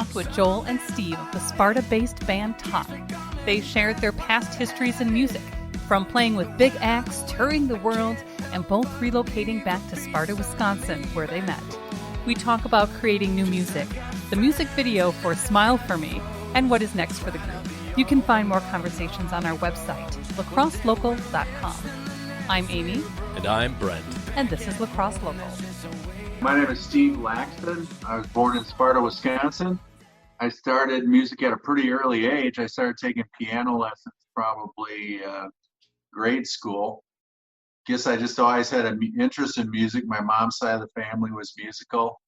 talked with Joel and Steve of the Sparta-based band Tock. They shared their past histories in music, from playing with big acts, touring the world, and both relocating back to Sparta, Wisconsin, where they met. We talk about creating new music, the music video for Smile For Me, and what is next for the group. You can find more conversations on our website, lacrosselocal.com. I'm Amy. And I'm Brent. And this is Lacrosse Local. My name is Steve Laxton. I was born in Sparta, Wisconsin. I started music at a pretty early age. I started taking piano lessons probably grade school. Guess I just always had an interest in music. My mom's side of the family was musical.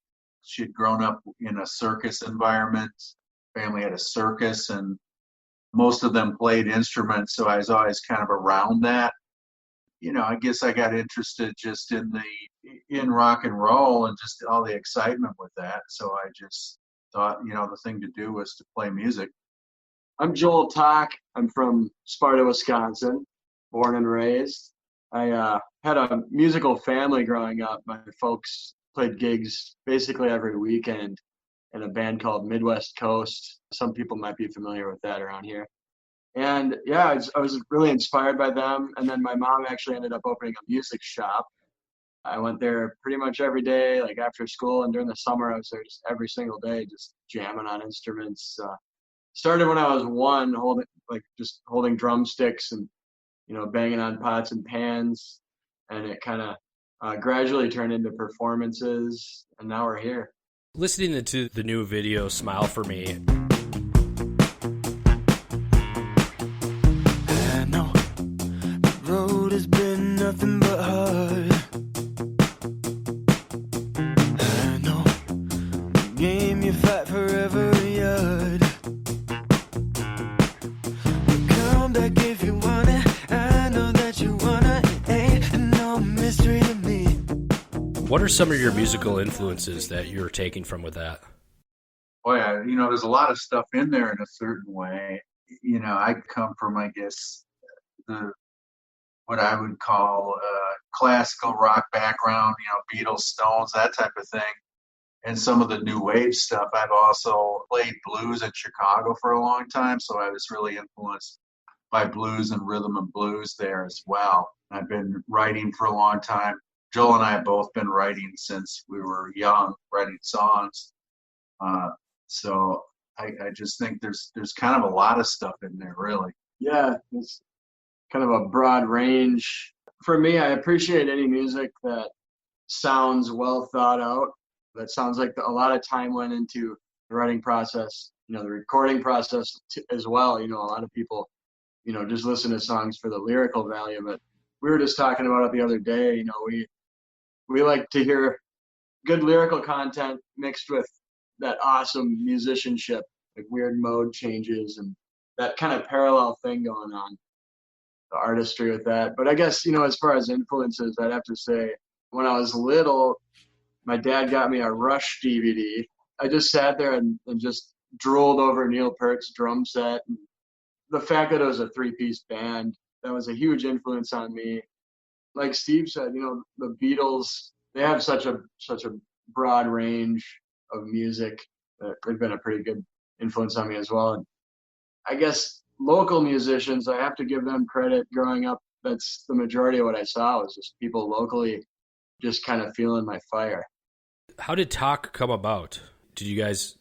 She had grown up in a circus environment. Family had a circus, and most of them played instruments, so I was always kind of around that. I guess I got interested just in rock and roll and just all the excitement with that. So I just thought, the thing to do was to play music. I'm Joel Tock. I'm from Sparta, Wisconsin, born and raised. I had a musical family growing up. My folks played gigs basically every weekend in a band called Midwest Coast. Some people might be familiar with that around here. And yeah, I was really inspired by them. And then my mom actually ended up opening a music shop. I went there pretty much every day, like after school, and during the summer I was there just every single day, just jamming on instruments. Started when I was one, holding drumsticks and banging on pots and pans, and it kind of gradually turned into performances, and now we're here. Listening to the new video, Smile For Me. I know the road has been nothing but hard. I know the game you fight for every yard. But come back if you want it. I know that you wanna. It ain't no mystery to me. What are some of your musical influences that you're taking from with that? Oh yeah, there's a lot of stuff in there in a certain way. I come from, I guess, what I would call classical rock background, Beatles, Stones, that type of thing. And some of the new wave stuff. I've also played blues in Chicago for a long time, so I was really influenced by blues and rhythm and blues there as well. I've been writing for a long time. Joel and I have both been writing since we were young, writing songs. So I just think there's kind of a lot of stuff in there, really. Yeah, it's kind of a broad range. For me, I appreciate any music that sounds well thought out, that sounds like a lot of time went into the writing process, the recording process as well. A lot of people, just listen to songs for the lyrical value, but we were just talking about it the other day. We like to hear good lyrical content mixed with that awesome musicianship, like weird mode changes and that kind of parallel thing going on, the artistry with that. But I guess, as far as influences, I'd have to say when I was little, my dad got me a Rush DVD. I just sat there and just drooled over Neil Peart's drum set. And the fact that it was a three-piece band, that was a huge influence on me. Like Steve said, the Beatles, they have such a broad range of music. They've been a pretty good influence on me as well. And I guess local musicians, I have to give them credit. Growing up, that's the majority of what I saw was just people locally just kind of feeling my fire. How did Tock come about? Did you guys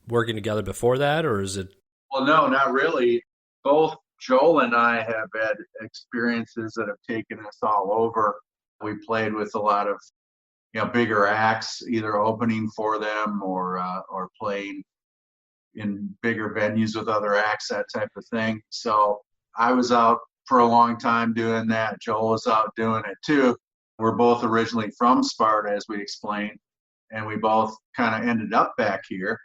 working together before that, or is it? Well, no, not really. Both Joel and I have had experiences that have taken us all over. We played with a lot of bigger acts, either opening for them or playing in bigger venues with other acts, that type of thing. So I was out for a long time doing that. Joel was out doing it too. We're both originally from Sparta, as we explained, and we both kind of ended up back here.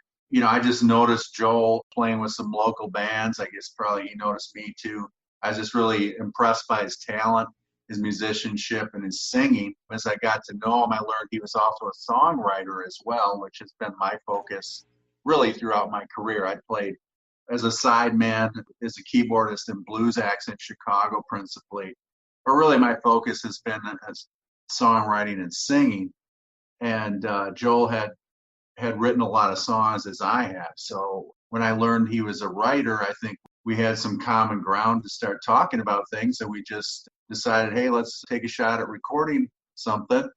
I just noticed Joel playing with some local bands. I guess probably he noticed me too. I was just really impressed by his talent, his musicianship, and his singing. As I got to know him, I learned he was also a songwriter as well, which has been my focus really throughout my career. I played as a sideman, as a keyboardist in blues acts in Chicago principally. But really my focus has been as songwriting and singing. And Joel had had written a lot of songs as I have. So when I learned he was a writer, I think we had some common ground to start talking about things. And we just decided, hey, let's take a shot at recording something.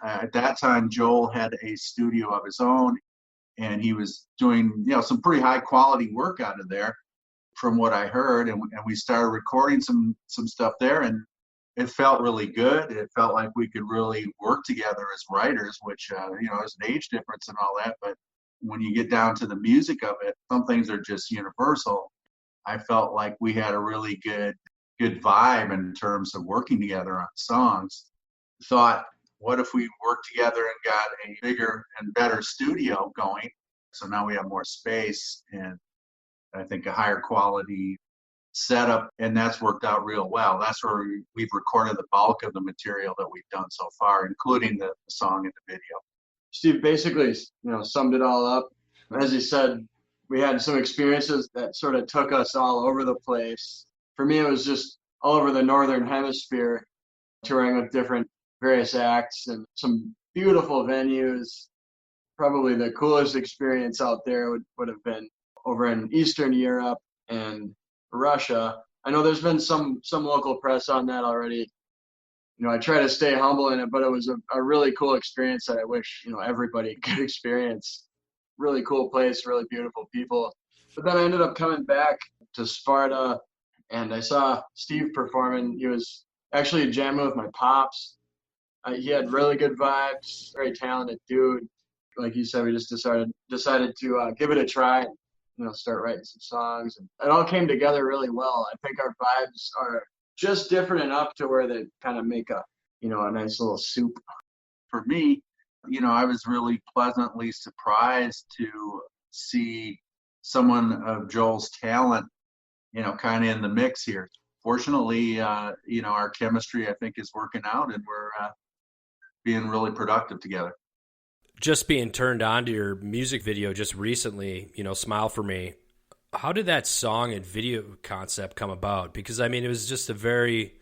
At that time, Joel had a studio of his own, and he was doing, some pretty high quality work out of there from what I heard. And we started recording some stuff there, and it felt really good. It felt like we could really work together as writers, which, there's an age difference and all that. But when you get down to the music of it, some things are just universal. I felt like we had a really good vibe in terms of working together on songs. Thought, what if we worked together and got a bigger and better studio going? So now we have more space and I think a higher quality setup, and that's worked out real well. That's where we've recorded the bulk of the material that we've done so far, including the song and the video. Steve basically, summed it all up. As he said, we had some experiences that sort of took us all over the place. For me, it was just all over the Northern Hemisphere, touring with different various acts and some beautiful venues. Probably the coolest experience out there would have been over in Eastern Europe and Russia. I know there's been some local press on that already. I try to stay humble in it, but it was a really cool experience that I wish, everybody could experience. Really cool place, really beautiful people. But then I ended up coming back to Sparta, and I saw Steve performing. He was actually jamming with my pops. He had really good vibes, very talented dude. Like you said, we just decided to give it a try and, start writing some songs. And it all came together really well. I think our vibes are just different enough to where they kind of make a nice little soup. For me, I was really pleasantly surprised to see someone of Joel's talent, kind of in the mix here. Fortunately, our chemistry, I think, is working out, and we're being really productive together. Just being turned on to your music video just recently, Smile for Me. How did that song and video concept come about? Because, it was just a very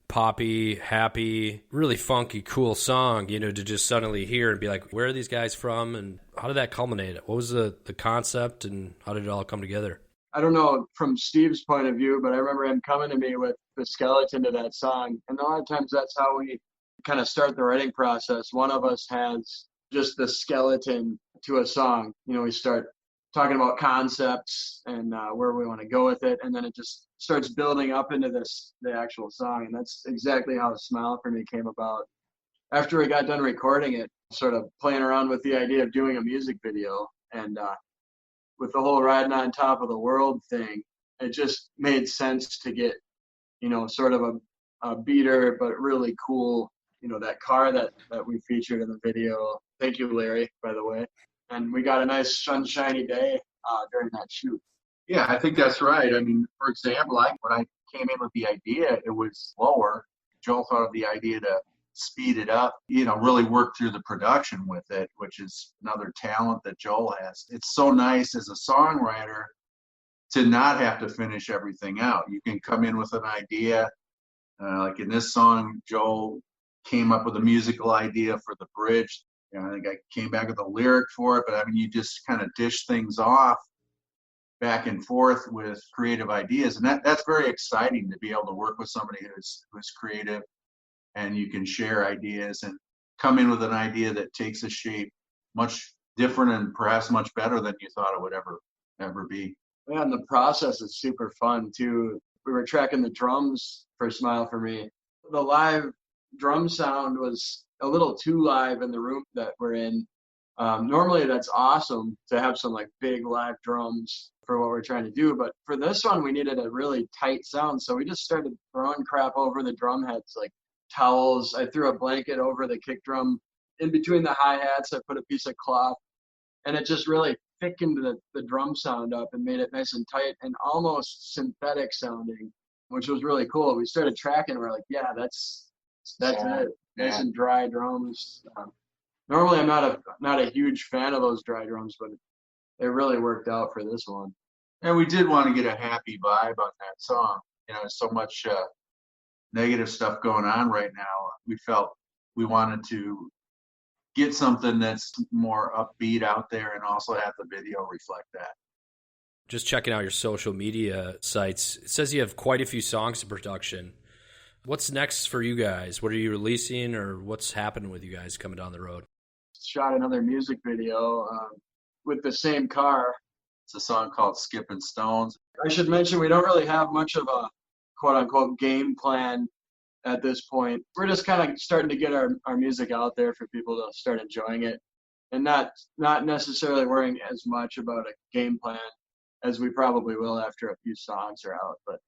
poppy, happy, really funky, cool song, to just suddenly hear and be like, where are these guys from? And how did that culminate? What was the concept and how did it all come together? I don't know from Steve's point of view, but I remember him coming to me with the skeleton to that song. And a lot of times that's how we kind of start the writing process. One of us has just the skeleton to a song. We start talking about concepts and where we want to go with it, and then it just starts building up into the actual song. And that's exactly how Smile for Me came about. After we got done recording it, sort of playing around with the idea of doing a music video, and with the whole riding on top of the world thing, it just made sense to get sort of a beater but really cool, that car that we featured in the video. Thank you, Larry, by the way. And we got a nice sunshiny day during that shoot. Yeah, I think that's right. For example, when I came in with the idea, it was slower. Joel thought of the idea to speed it up, really work through the production with it, which is another talent that Joel has. It's so nice as a songwriter to not have to finish everything out. You can come in with an idea. Like in this song, Joel came up with a musical idea for the bridge. I think I came back with a lyric for it, but you just kind of dish things off back and forth with creative ideas. And that's very exciting to be able to work with somebody who's creative, and you can share ideas and come in with an idea that takes a shape much different and perhaps much better than you thought it would ever be. Yeah, and the process is super fun too. We were tracking the drums for Smile for Me. The live drum sound was a little too live in the room that we're in. Normally that's awesome to have some big live drums for what we're trying to do, but for this one we needed a really tight sound, so we just started throwing crap over the drum heads, like towels. I threw a blanket over the kick drum. In between the hi-hats I put a piece of cloth, and it just really thickened the drum sound up and made it nice and tight and almost synthetic sounding, which was really cool. We started tracking, we're like, yeah, that's it. Nice and dry drums. Normally I'm not a huge fan of those dry drums, but it really worked out for this one. And we did want to get a happy vibe on that song. There's so much negative stuff going on right now. We felt we wanted to get something that's more upbeat out there and also have the video reflect that. Just checking out your social media sites, it says you have quite a few songs in production. What's next for you guys? What are you releasing, or what's happening with you guys coming down the road? Shot another music video with the same car. It's a song called Skipping Stones. I should mention we don't really have much of a quote-unquote game plan at this point. We're just kind of starting to get our music out there for people to start enjoying it, and not necessarily worrying as much about a game plan as we probably will after a few songs are out. But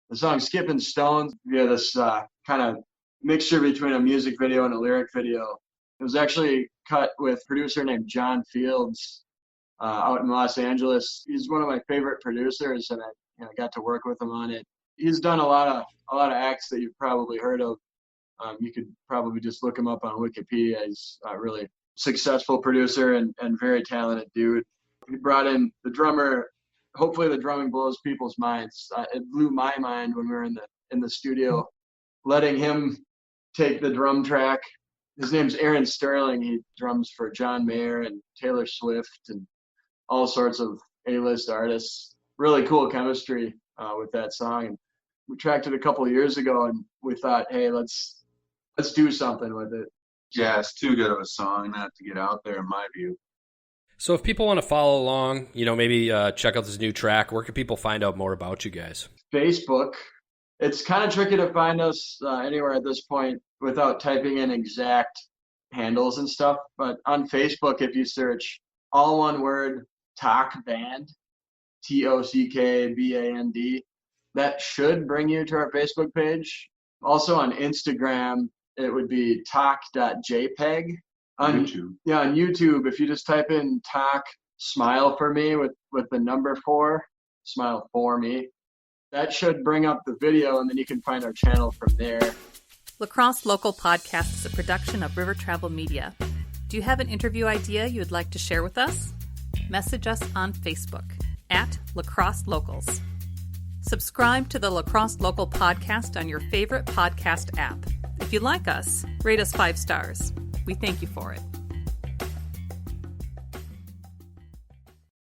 the song Skipping Stones, via this kind of mixture between a music video and a lyric video. It was actually cut with a producer named John Fields out in Los Angeles. He's one of my favorite producers, and I got to work with him on it. He's done a lot of acts that you've probably heard of. You could probably just look him up on Wikipedia. He's a really successful producer and very talented dude. He brought in the drummer. Hopefully the drumming blows people's minds. It blew my mind when we were in the studio, letting him take the drum track. His name's Aaron Sterling. He drums for John Mayer and Taylor Swift and all sorts of A-list artists. Really cool chemistry with that song. And we tracked it a couple of years ago, and we thought, hey, let's do something with it. Yeah, it's too good of a song not to get out there, in my view. So if people want to follow along, maybe check out this new track, where can people find out more about you guys? Facebook. It's kind of tricky to find us anywhere at this point without typing in exact handles and stuff. But on Facebook, if you search all one word, Tock Band, TOCKBAND, that should bring you to our Facebook page. Also on Instagram, it would be tock.jpg. On YouTube. Yeah, on YouTube, if you just type in Tock Smile for Me with the number 4, Smile for Me, that should bring up the video, and then you can find our channel from there. Lacrosse Local Podcast is a production of River Travel Media. Do you have an interview idea you would like to share with us? Message us on Facebook at Lacrosse Locals. Subscribe to the Lacrosse Local Podcast on your favorite podcast app. If you like us, rate us 5 stars. We thank you for it.